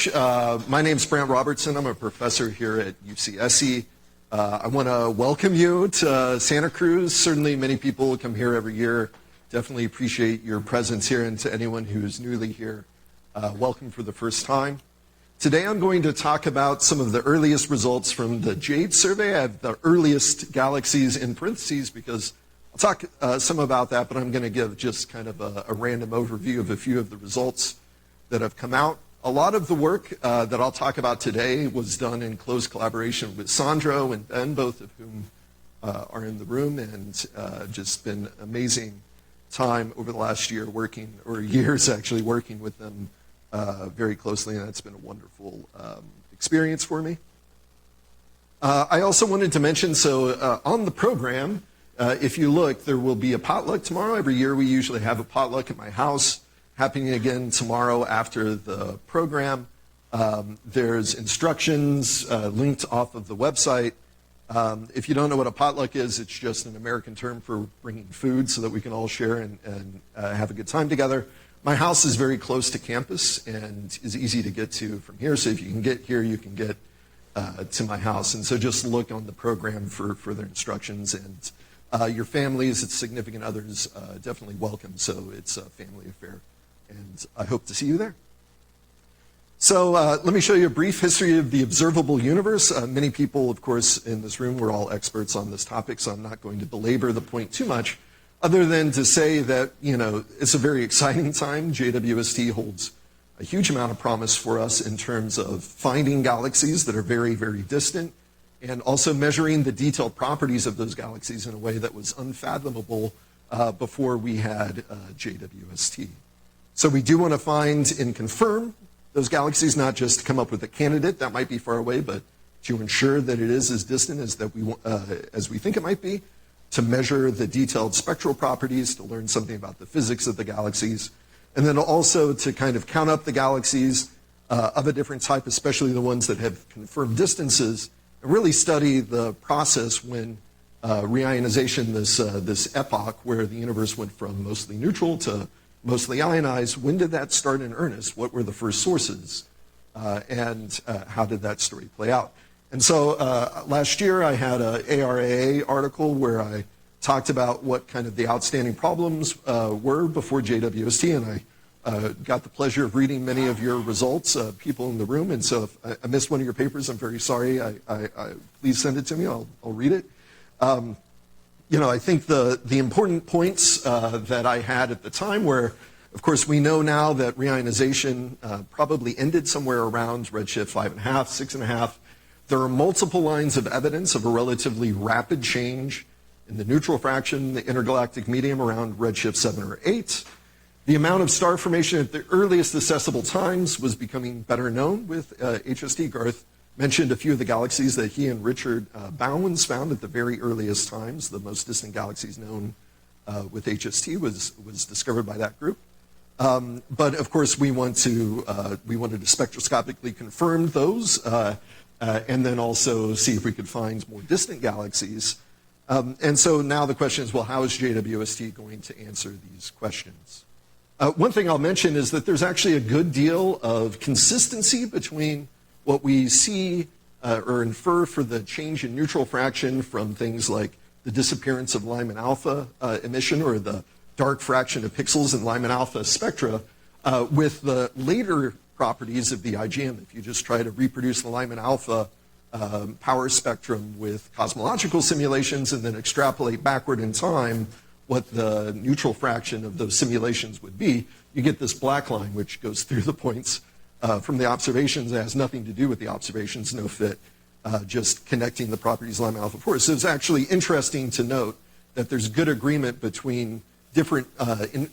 My name's Brant Robertson. I'm a professor here at UCSC. I want to welcome you to Santa Cruz. Certainly many people come here every year. Definitely appreciate your presence here, and to anyone who's newly here, welcome for the first time. Today I'm going to talk about some of the earliest results from the JADES survey. I have the earliest galaxies in parentheses because I'll talk some about that, but I'm going to give just kind of a random overview of a few of the results that have come out. A lot of the work that I'll talk about today was done in close collaboration with Sandro and Ben, both of whom are in the room, and just been amazing time over the last year working, or years actually, working with them very closely, and it's been a wonderful experience for me. I also wanted to mention, so on the program, if you look, there will be a potluck tomorrow. Every year we usually have a potluck at my house, happening again tomorrow after the program. There's instructions linked off of the website. If you don't know what a potluck is, it's just an American term for bringing food so that we can all share and have a good time together. My house is very close to campus and is easy to get to from here, so if you can get here, you can get to my house. And so just look on the program for further instructions, and your families, its significant others, definitely welcome, so it's a family affair. And I hope to see you there. So let me show you a brief history of the observable universe. Many people, of course, in this room, we're all experts on this topic, so I'm not going to belabor the point too much, other than to say that, you know, it's a very exciting time. JWST holds a huge amount of promise for us in terms of finding galaxies that are very, very distant, and also measuring the detailed properties of those galaxies in a way that was unfathomable before we had JWST. So we do want to find and confirm those galaxies, not just to come up with a candidate that might be far away, but to ensure that it is as distant as we think it might be, to measure the detailed spectral properties, to learn something about the physics of the galaxies, and then also to kind of count up the galaxies of a different type, especially the ones that have confirmed distances, and really study the process when reionization, this epoch where the universe went from mostly neutral to mostly ionized, when did that start in earnest? What were the first sources? And how did that story play out? And so last year I had an ARAA article where I talked about what kind of the outstanding problems were before JWST, and I got the pleasure of reading many of your results, people in the room. And so if I missed one of your papers, I'm very sorry. Please send it to me. I'll read it. You know, I think the important points that I had at the time were, of course, we know now that reionization probably ended somewhere around redshift 5.5, 6.5. There are multiple lines of evidence of a relatively rapid change in the neutral fraction, the intergalactic medium around redshift 7 or 8. The amount of star formation at the earliest accessible times was becoming better known with HST. Garth mentioned a few of the galaxies that he and Richard Bowens found at the very earliest times. The most distant galaxies known with HST was discovered by that group. But of course, we wanted to spectroscopically confirm those, and then also see if we could find more distant galaxies. And so now the question is, well, how is JWST going to answer these questions? One thing I'll mention is that there's actually a good deal of consistency between what we see or infer for the change in neutral fraction from things like the disappearance of Lyman alpha emission, or the dark fraction of pixels in Lyman alpha spectra, with the later properties of the IGM. If you just try to reproduce the Lyman alpha power spectrum with cosmological simulations and then extrapolate backward in time what the neutral fraction of those simulations would be, you get this black line which goes through the points from the observations. It has nothing to do with the observations, no fit, just connecting the properties of Lyman alpha 4. So it's actually interesting to note that there's good agreement between different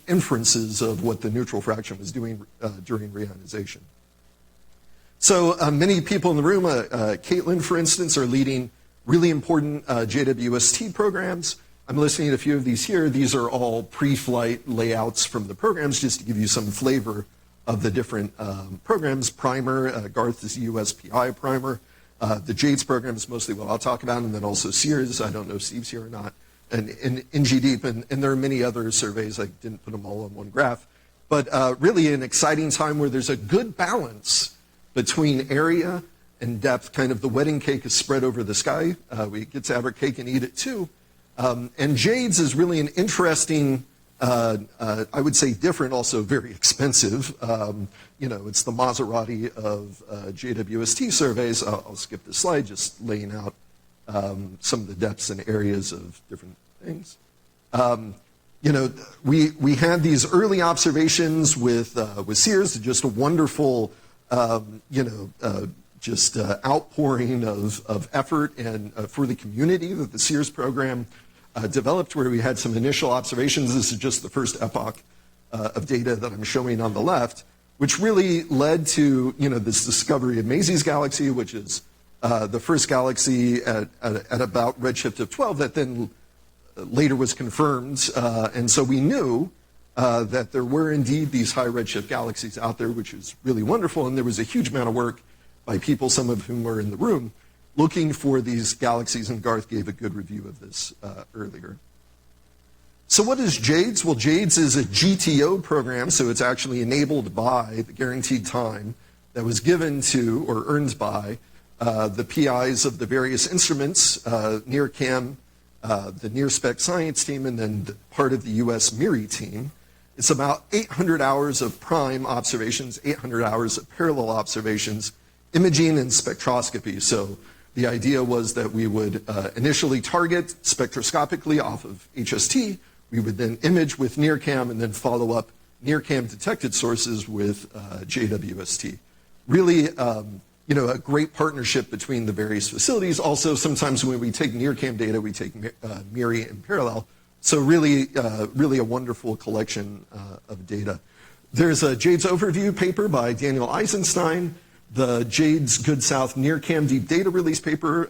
inferences of what the neutral fraction was doing during reionization. So many people in the room, Caitlin, for instance, are leading really important JWST programs. I'm listing a few of these here. These are all pre-flight layouts from the programs, just to give you some flavor of the different programs. Primer, Garth is USPI primer. The JADES program is mostly what I'll talk about, and then also Sears. I don't know if Steve's here or not. And NGDeep, and there are many other surveys. I didn't put them all on one graph. But really an exciting time where there's a good balance between area and depth, kind of the wedding cake is spread over the sky. We get to have our cake and eat it too. And JADES is really an interesting, I would say different, also very expensive. It's the Maserati of JWST surveys. I'll skip this slide, just laying out some of the depths and areas of different things. We had these early observations with Sears, just a wonderful, outpouring of effort and for the community that the Sears program developed, where we had some initial observations. This is just the first epoch of data that I'm showing on the left, which really led to this discovery of Maisie's galaxy, which is the first galaxy at about redshift of 12 that then later was confirmed. And so we knew that there were indeed these high redshift galaxies out there, which is really wonderful. And there was a huge amount of work by people, some of whom were in the room, looking for these galaxies, and Garth gave a good review of this earlier. So what is JADES? Well, JADES is a GTO program, so it's actually enabled by the guaranteed time that was given to or earned by the PIs of the various instruments, NearCam, the Nearspec science team, and then part of the US MIRI team. It's about 800 hours of prime observations, 800 hours of parallel observations, imaging and spectroscopy. So the idea was that we would initially target spectroscopically off of HST. We would then image with NearCam and then follow up NearCam detected sources with JWST. Really, a great partnership between the various facilities. Also, sometimes when we take NearCam data, we take MIRI in parallel. So really a wonderful collection of data. There's a JADES overview paper by Daniel Eisenstein, the JADES Good South NearCam Deep Data Release paper.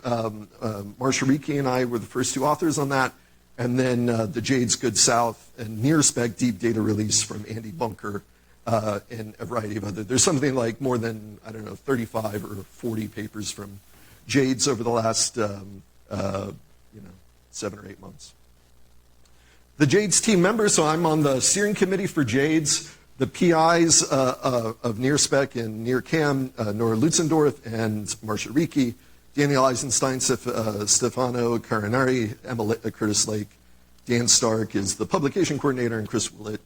Marcia Ricci and I were the first two authors on that. And then the JADES Good South and Nearspec Deep Data Release from Andy Bunker and a variety of other. There's something like more than, 35 or 40 papers from JADES over the last, 7 or 8 months. The JADES team members, so I'm on the steering committee for JADES. The PIs of Nearspec and NearCam, Nora Lutzendorf and Marcia Ricci, Daniel Eisenstein, Stefano Carinari, Emma Curtis Lake, Dan Stark is the publication coordinator, and Chris Willett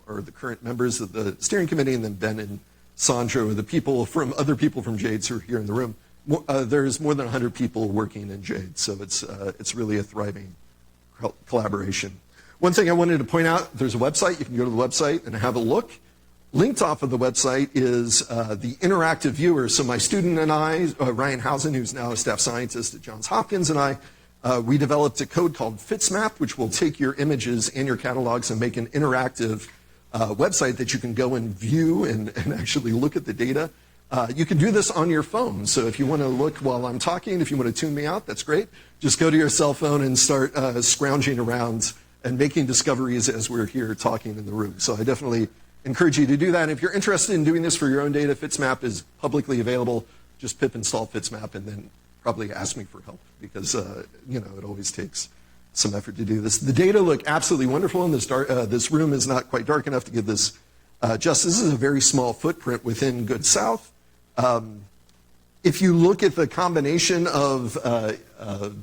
are the current members of the steering committee, and then Ben and Sandra are the other people from JADES who are here in the room. There's more than 100 people working in JADES, so it's really a thriving collaboration. One thing I wanted to point out, there's a website. You can go to the website and have a look. Linked off of the website is the interactive viewer. So my student and I, Ryan Housen, who's now a staff scientist at Johns Hopkins, and I, we developed a code called Fitzmap, which will take your images and your catalogs and make an interactive website that you can go and view and actually look at the data. You can do this on your phone. So if you want to look while I'm talking, if you want to tune me out, that's great. Just go to your cell phone and start scrounging around and making discoveries as we're here talking in the room. So I definitely encourage you to do that. And if you're interested in doing this for your own data, Fitzmap is publicly available. Just pip install Fitzmap and then probably ask me for help because, it always takes some effort to do this. The data look absolutely wonderful in this this room is not quite dark enough to give this justice. This is a very small footprint within Good South. If you look at the combination of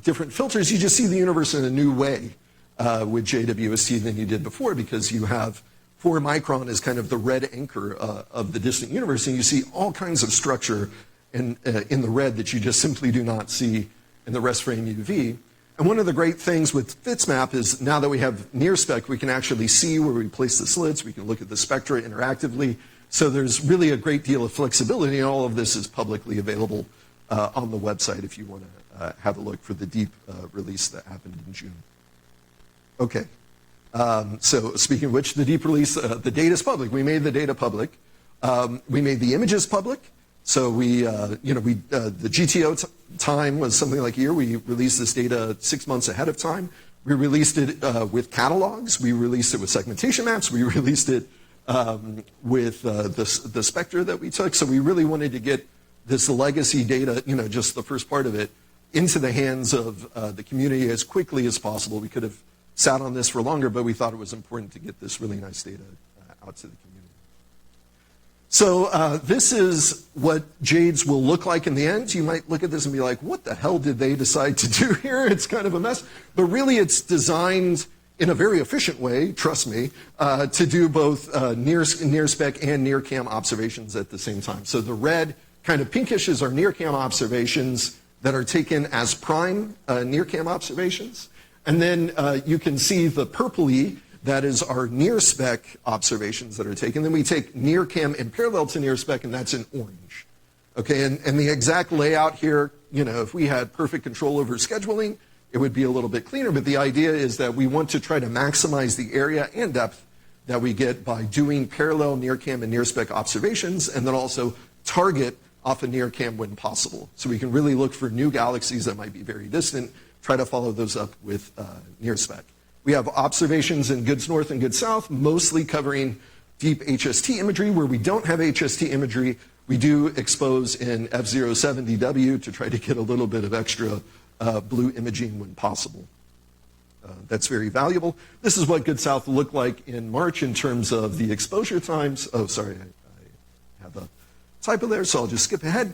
different filters, you just see the universe in a new way with JWST than you did before, because you have 4 micron as kind of the red anchor of the distant universe, and you see all kinds of structure in the red that you just simply do not see in the rest frame UV. And one of the great things with Fitzmap is now that we have Nearspec, we can actually see where we place the slits. We can look at the spectra interactively. So there's really a great deal of flexibility, and all of this is publicly available on the website if you want to have a look for the deep release that happened in June. Okay. So speaking of which, the deep release, the data is public. We made the data public. We made the images public. So the GTO time was something like a year. We released this data 6 months ahead of time. We released it with catalogs. We released it with segmentation maps. We released it with the Spectra that we took. So we really wanted to get this legacy data, just the first part of it, into the hands of the community as quickly as possible. We could have sat on this for longer, but we thought it was important to get this really nice data out to the community. So this is what JADES will look like in the end. You might look at this and be like, what the hell did they decide to do here? It's kind of a mess. But really, it's designed in a very efficient way, trust me, to do both Nearspec and NearCam observations at the same time. So the red kind of pinkish is our NearCam observations that are taken as prime NearCam observations. And then you can see the purpley, that is our Nearspec observations that are taken. Then we take NearCam in parallel to Nearspec, and that's in orange. Okay, and the exact layout here, you know, if we had perfect control over scheduling, it would be a little bit cleaner, but the idea is that we want to try to maximize the area and depth that we get by doing parallel NearCam and Nearspec observations, and then also target off of NearCam when possible. So we can really look for new galaxies that might be very distant, try to follow those up with Nearspec. We have observations in Goods North and Goods South, mostly covering deep HST imagery. Where we don't have HST imagery, we do expose in F070W to try to get a little bit of extra blue imaging when possible. That's very valuable. This is what Goods South looked like in March in terms of the exposure times. Oh, sorry, I have a typo there, so I'll just skip ahead.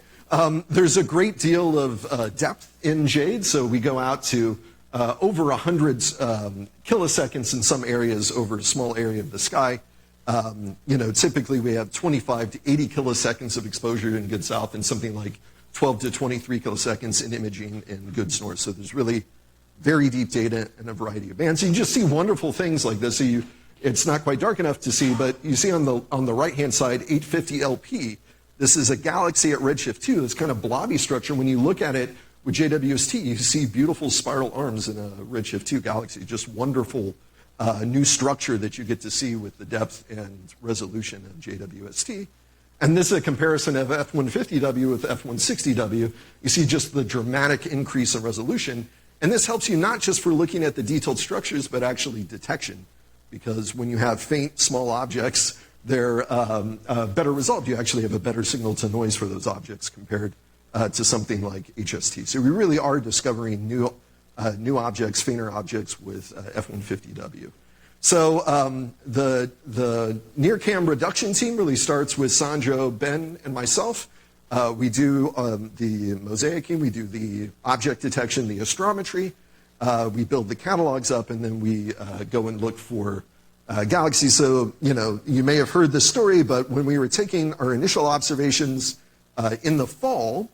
There's a great deal of depth in JADE, so we go out to over 100 kiloseconds in some areas over a small area of the sky. You know, typically we have 25 to 80 kiloseconds of exposure in Goods South and something like 12 to 23 kiloseconds in imaging in Goods North. So there's really very deep data in a variety of bands. So you just see wonderful things like this. So it's not quite dark enough to see, but you see on the right-hand side, 850 LP. This is a galaxy at Redshift 2. This kind of blobby structure. When you look at it with JWST, you see beautiful spiral arms in a Redshift 2 galaxy. Just wonderful new structure that you get to see with the depth and resolution of JWST. And this is a comparison of F150W with F160W. You see just the dramatic increase in resolution. And this helps you not just for looking at the detailed structures, but actually detection. Because when you have faint, small objects, they're better resolved. You actually have a better signal to noise for those objects compared to something like HST. So we really are discovering new objects, fainter objects with F150W. So the NearCam Reduction team really starts with Sandro, Ben, and myself. We do the mosaicing, we do the object detection, the astrometry. We build the catalogs up, and then we go and look for galaxies. So, you know, you may have heard this story, but when we were taking our initial observations in the fall,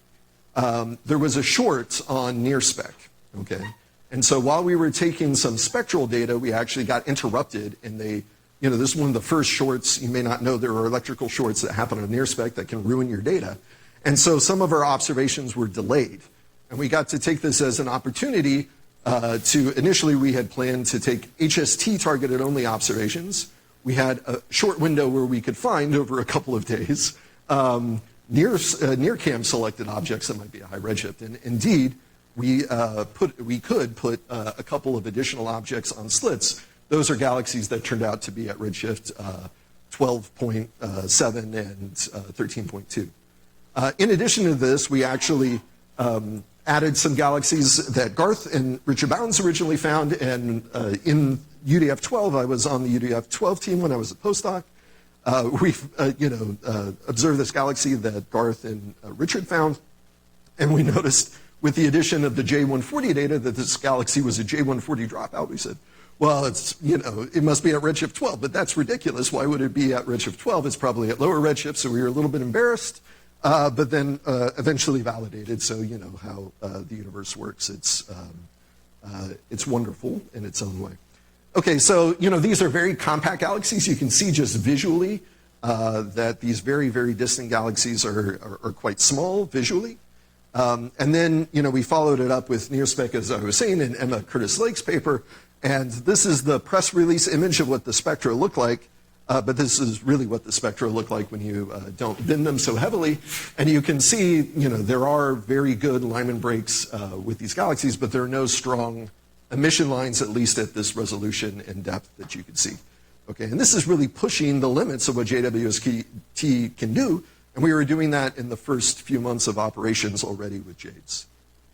there was a short on Nearspec, okay? And so while we were taking some spectral data, we actually got interrupted, and they, you know, this is one of the first shorts. You may not know there are electrical shorts that happen on Nearspec that can ruin your data. And so some of our observations were delayed. And we got to take this as an opportunity initially we had planned to take HST targeted only observations. We had a short window where we could find over a couple of days NearCam selected objects that might be a high redshift. And indeed, we could put a couple of additional objects on slits. Those are galaxies that turned out to be at redshift 12.7 and 13.2. In addition to this, we actually added some galaxies that Garth and Richard Bowens originally found, and in UDF-12, I was on the UDF-12 team when I was a postdoc. We've observed this galaxy that Garth and Richard found, and we noticed with the addition of the J140 data that this galaxy was a J140 dropout. We said, well, it's, you know, it must be at redshift 12, but that's ridiculous. Why would it be at redshift 12? It's probably at lower redshift, so we were a little bit embarrassed, but then eventually validated. So you know how the universe works. It's wonderful in its own way. Okay, so you know these are very compact galaxies. You can see just visually that these very, very distant galaxies are quite small visually. And then, you know, we followed it up with Nearspec, as I was saying, in Emma Curtis Lake's paper. And this is the press release image of what the spectra look like. But this is really what the spectra look like when you don't bin them so heavily. And you can see, you know, there are very good Lyman breaks with these galaxies, but there are no strong emission lines, at least at this resolution and depth that you can see. Okay, and this is really pushing the limits of what JWST can do. And we were doing that in the first few months of operations already with JADES.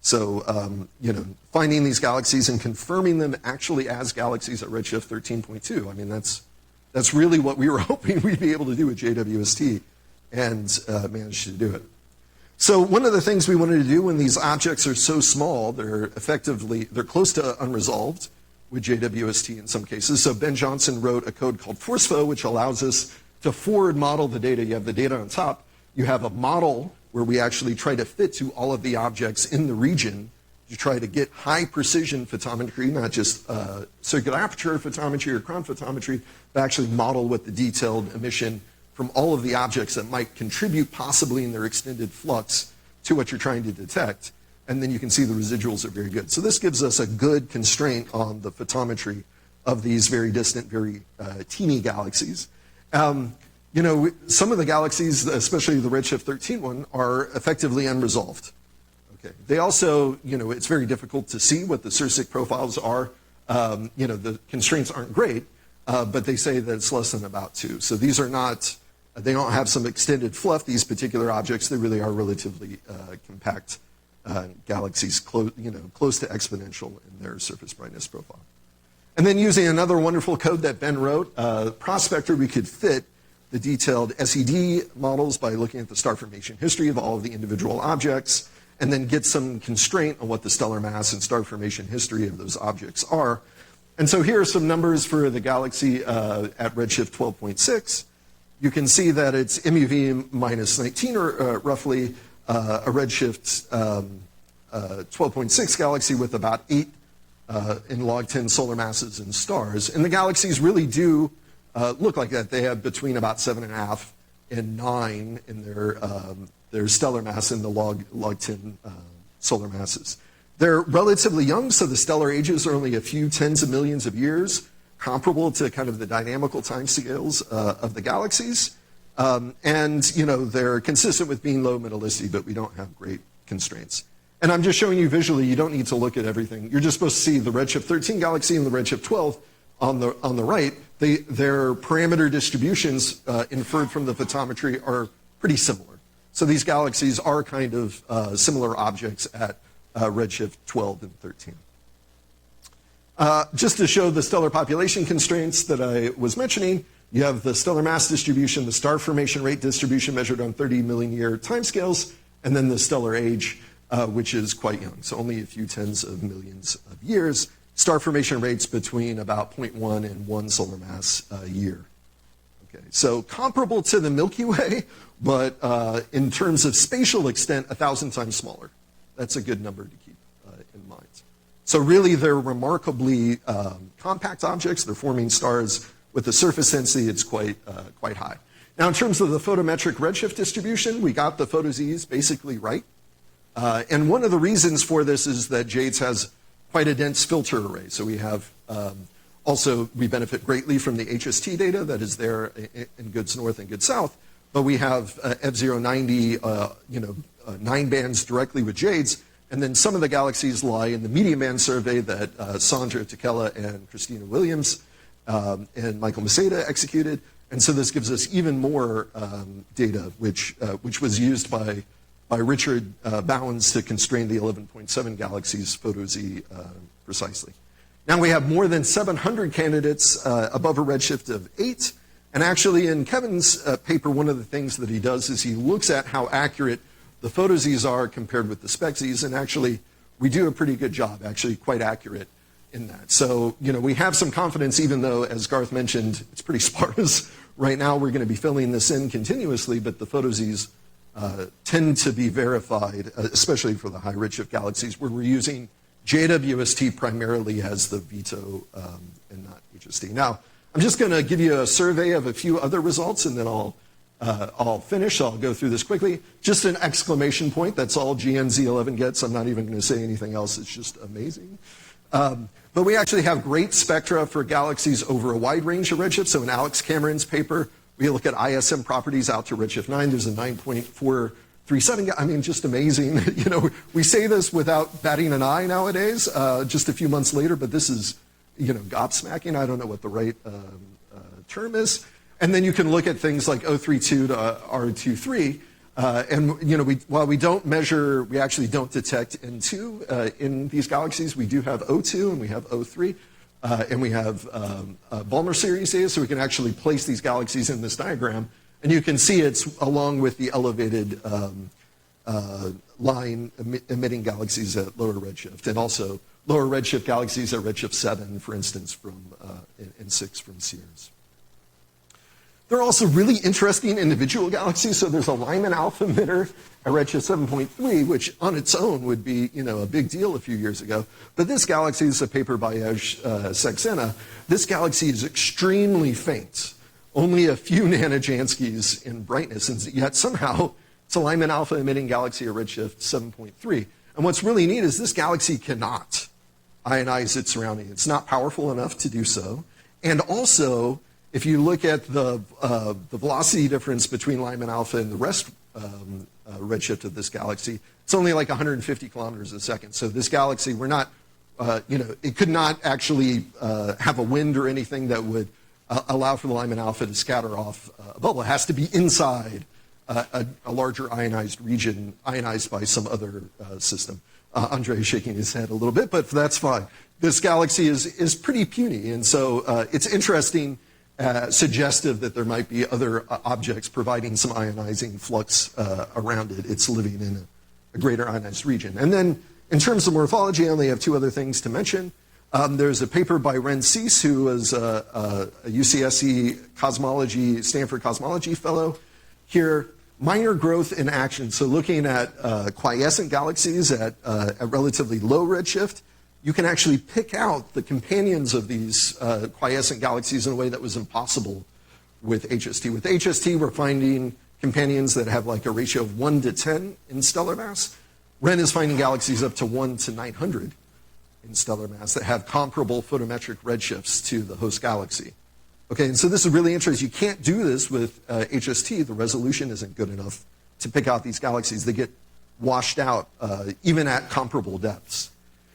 So, you know, finding these galaxies and confirming them actually as galaxies at redshift 13.2, I mean, that's really what we were hoping we'd be able to do with JWST and managed to do it. So one of the things we wanted to do when these objects are so small, they're close to unresolved with JWST in some cases. So Ben Johnson wrote a code called Forsvo, which allows us to forward model the data. You have the data on top. You have a model where we actually try to fit to all of the objects in the region to try to get high precision photometry, not just circular aperture photometry or Cron photometry, but actually model with the detailed emission from all of the objects that might contribute possibly in their extended flux to what you're trying to detect. And then you can see the residuals are very good. So this gives us a good constraint on the photometry of these very distant, very teeny galaxies. You know, some of the galaxies, especially the Redshift 13 one, are effectively unresolved. Okay. They also, you know, it's very difficult to see what the Sursic profiles are. You know, the constraints aren't great, but they say that it's less than about 2. So these are not, they don't have some extended fluff, these particular objects. They really are relatively compact galaxies, close to exponential in their surface brightness profile. And then using another wonderful code that Ben wrote, Prospector, we could fit the detailed SED models by looking at the star formation history of all of the individual objects, and then get some constraint on what the stellar mass and star formation history of those objects are. And so here are some numbers for the galaxy at redshift 12.6. You can see that it's MUV minus 19, or roughly a redshift 12.6 galaxy with about 8 in log 10 solar masses and stars. And the galaxies really do look like that. They have between about 7.5 and 9 in their stellar mass in the log 10 solar masses. They're relatively young, so the stellar ages are only a few tens of millions of years, comparable to kind of the dynamical timescales of the galaxies. And you know, they're consistent with being low metallicity, but we don't have great constraints. And I'm just showing you visually, you don't need to look at everything. You're just supposed to see the Redshift 13 galaxy and the Redshift 12 on the right. Their parameter distributions inferred from the photometry are pretty similar. So these galaxies are kind of similar objects at Redshift 12 and 13. Just to show the stellar population constraints that I was mentioning, you have the stellar mass distribution, the star formation rate distribution measured on 30 million year timescales, and then the stellar age, which is quite young, so only a few tens of millions of years. Star formation rates between about 0.1 and 1 solar mass a year. Okay, so comparable to the Milky Way, but in terms of spatial extent, 1,000 times smaller. That's a good number to keep in mind. So really, they're remarkably compact objects. They're forming stars with a surface density that's quite high. Now, in terms of the photometric redshift distribution, we got the photoz's basically right. And one of the reasons for this is that JADES has quite a dense filter array. So we have also, we benefit greatly from the HST data that is there in GOODS North and GOODS South. But we have F090, 9 bands directly with JADES. And then some of the galaxies lie in the medium band survey that Sandra Tekela and Christina Williams and Michael Maceda executed. And so this gives us even more data, which was used by Richard Bowens to constrain the 11.7 galaxies photo-Z precisely. Now we have more than 700 candidates above a redshift of 8. And actually in Kevin's paper, one of the things that he does is he looks at how accurate the photo-Z's are compared with the spec-Z's, and actually we do a pretty good job, actually quite accurate in that. So, we have some confidence, even though, as Garth mentioned, it's pretty sparse. Right now we're going to be filling this in continuously, but the photo-Z's tend to be verified, especially for the high redshift galaxies, where we're using JWST primarily as the veto and not HST. Now, I'm just going to give you a survey of a few other results, and then I'll finish. I'll go through this quickly. Just an exclamation point. That's all GNZ11 gets. I'm not even going to say anything else. It's just amazing. But we actually have great spectra for galaxies over a wide range of redshifts. So in Alex Cameron's paper, we look at ISM properties out to redshift 9. There's a 9.437. I mean, just amazing. We say this without batting an eye nowadays, just a few months later, but this is, gobsmacking. I don't know what the right term is. And then you can look at things like O32 to R23. And while we don't measure, we actually don't detect N2 in these galaxies. We do have O2 and we have O3. And we have Balmer series data, so we can actually place these galaxies in this diagram And you can see it's along with the elevated line emitting galaxies at lower redshift, and also lower redshift galaxies at redshift 7, for instance, from and 6 from Sears. There are also really interesting individual galaxies. So there's a Lyman alpha emitter at redshift 7.3, which on its own would be, a big deal a few years ago. But this galaxy is a paper by Saxena. This galaxy is extremely faint, only a few nanojanskis in brightness, and yet somehow it's a Lyman alpha emitting galaxy at redshift 7.3. And what's really neat is this galaxy cannot ionize its surrounding. It's not powerful enough to do so. And also, if you look at the velocity difference between Lyman alpha and the rest redshift of this galaxy, it's only like 150 kilometers a second. So this galaxy, we're not, it could not actually have a wind or anything that would allow for the Lyman alpha to scatter off a bubble. It has to be inside a larger ionized region, ionized by some other system. Andre is shaking his head a little bit, but that's fine. This galaxy is pretty puny, and so it's interesting, suggestive that there might be other objects providing some ionizing flux around it. It's living in a greater ionized region. And then in terms of morphology, I only have 2 other things to mention. There's a paper by Ren Cease, who was a UCSC cosmology, Stanford cosmology fellow here. Minor growth in action. So looking at quiescent galaxies at relatively low redshift, you can actually pick out the companions of these quiescent galaxies in a way that was impossible with HST. With HST, we're finding companions that have like a ratio of 1 to 10 in stellar mass. Ren is finding galaxies up to 1 to 900 in stellar mass that have comparable photometric redshifts to the host galaxy. Okay, and so this is really interesting. You can't do this with HST. The resolution isn't good enough to pick out these galaxies. They get washed out even at comparable depths.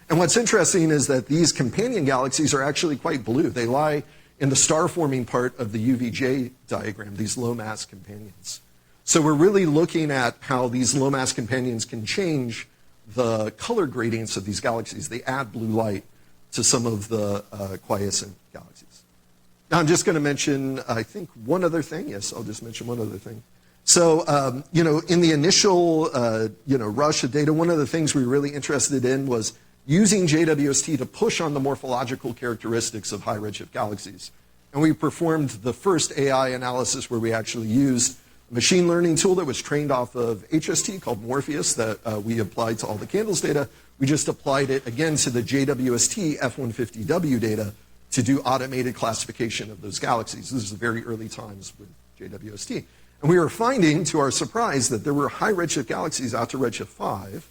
And what's interesting is that these companion galaxies are actually quite blue. They lie in the star-forming part of the UVJ diagram, these low-mass companions. So we're really looking at how these low-mass companions can change the color gradients of these galaxies. They add blue light to some of the quiescent galaxies. Now, I'm just going to mention, I think, one other thing. Yes, I'll just mention one other thing. So, in the initial, rush of data, one of the things we were really interested in was using JWST to push on the morphological characteristics of high redshift galaxies. And we performed the first AI analysis where we actually used a machine learning tool that was trained off of HST called Morpheus that we applied to all the candles data. We just applied it again to the JWST F150W data to do automated classification of those galaxies. This is the very early times with JWST. And we were finding, to our surprise, that there were high redshift galaxies out to redshift 5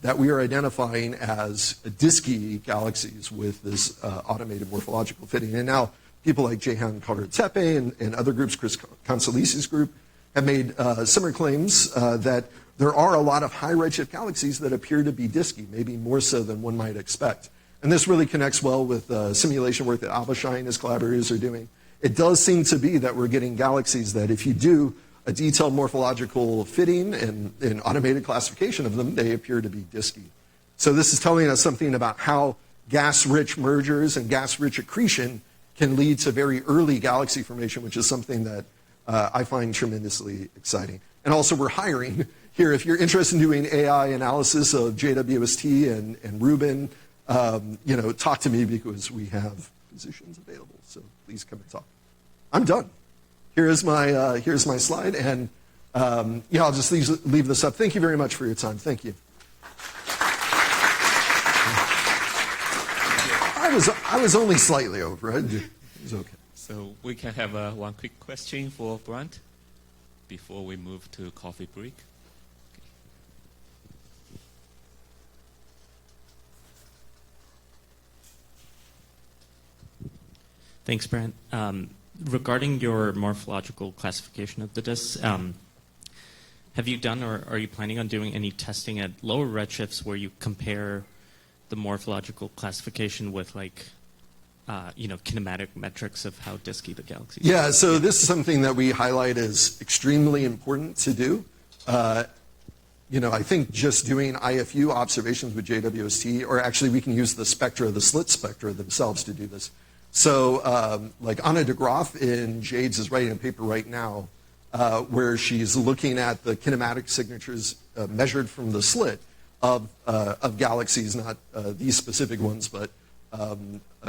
that we are identifying as Disky galaxies with this automated morphological fitting. And now people like Jehan Kaura-Tepe and other groups, Chris Consolisi's group, have made similar claims that there are a lot of high redshift galaxies that appear to be Disky, maybe more so than one might expect. And this really connects well with simulation work that Abishai and his collaborators are doing. It does seem to be that we're getting galaxies that if you do a detailed morphological fitting and automated classification of them, they appear to be Disky. So this is telling us something about how gas-rich mergers and gas-rich accretion can lead to very early galaxy formation, which is something that I find tremendously exciting. And also we're hiring here. If you're interested in doing AI analysis of JWST and Rubin, talk to me because we have positions available. So please come and talk. I'm done. Here's my slide, and I'll just leave this up. Thank you very much for your time. Thank you. I was only slightly over. It was okay. So we can have one quick question for Brant before we move to coffee break. Thanks, Brant. Regarding your morphological classification of the disks, have you done or are you planning on doing any testing at lower redshifts where you compare the morphological classification with kinematic metrics of how disky the galaxy is? Yeah, so this is something that we highlight as extremely important to do. I think just doing IFU observations with JWST, or actually we can use the spectra, the slit spectra themselves to do this. So Anna de Graaf in JADES is writing a paper right now where she's looking at the kinematic signatures measured from the slit of galaxies, not these specific ones, but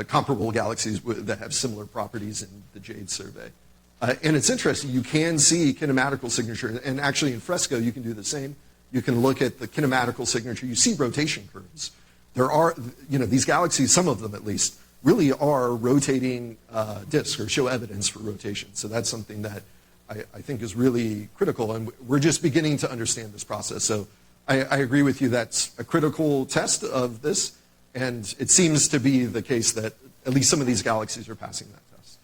comparable galaxies that have similar properties in the JADES survey. And it's interesting, you can see kinematical signature, and actually in Fresco you can do the same. You can look at the kinematical signature, you see rotation curves. There are, these galaxies, some of them at least, really are rotating disks or show evidence for rotation. So that's something that I think is really critical, and we're just beginning to understand this process. So I agree with you, that's a critical test of this, and it seems to be the case that at least some of these galaxies are passing that test.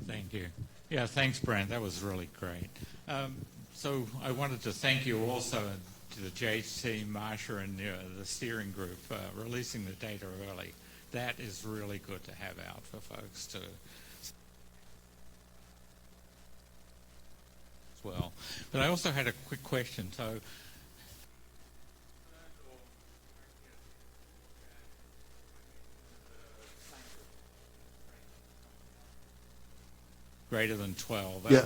Thank you. Yeah, thanks, Brant. That was really great. So I wanted to thank you also to the JADES team, Marsha, and the steering group for releasing the data early. That is really good to have out for folks to as well. But I also had a quick question. So greater than 12. Yeah.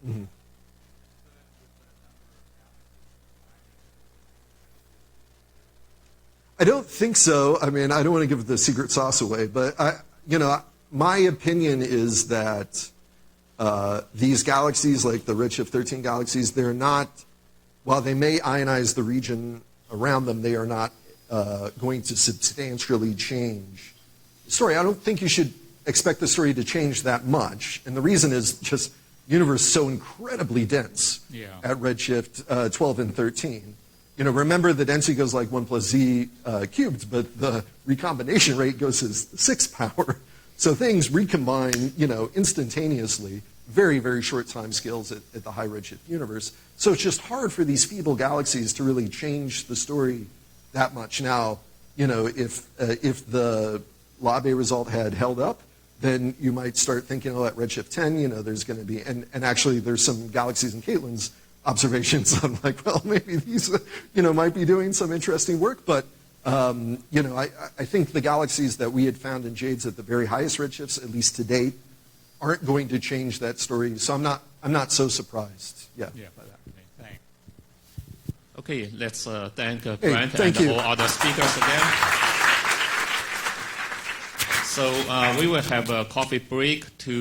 Mm-hmm. I don't think so. I mean, I don't want to give the secret sauce away, but my opinion is that these galaxies, like the Redshift 13 galaxies, they're not, while they may ionize the region around them, they are not going to substantially change the story. I don't think you should expect the story to change that much, and the reason is just the universe is so incredibly dense at Redshift 12 and 13. Remember the density goes like 1 plus z cubed, but the recombination rate goes as the 6th power. So things recombine, instantaneously, very, very short time scales at the high redshift universe. So it's just hard for these feeble galaxies to really change the story that much. Now, if the Labe result had held up, then you might start thinking, oh, at redshift 10, there's going to be, and actually there's some galaxies in Caitlin's observations. I'm like, well, maybe these, might be doing some interesting work, but, I think the galaxies that we had found in JADES at the very highest redshifts, at least to date, aren't going to change that story. So I'm not so surprised, by that. Thanks. Okay, let's thank Brant thank and you. all other speakers again. So we will have a coffee break to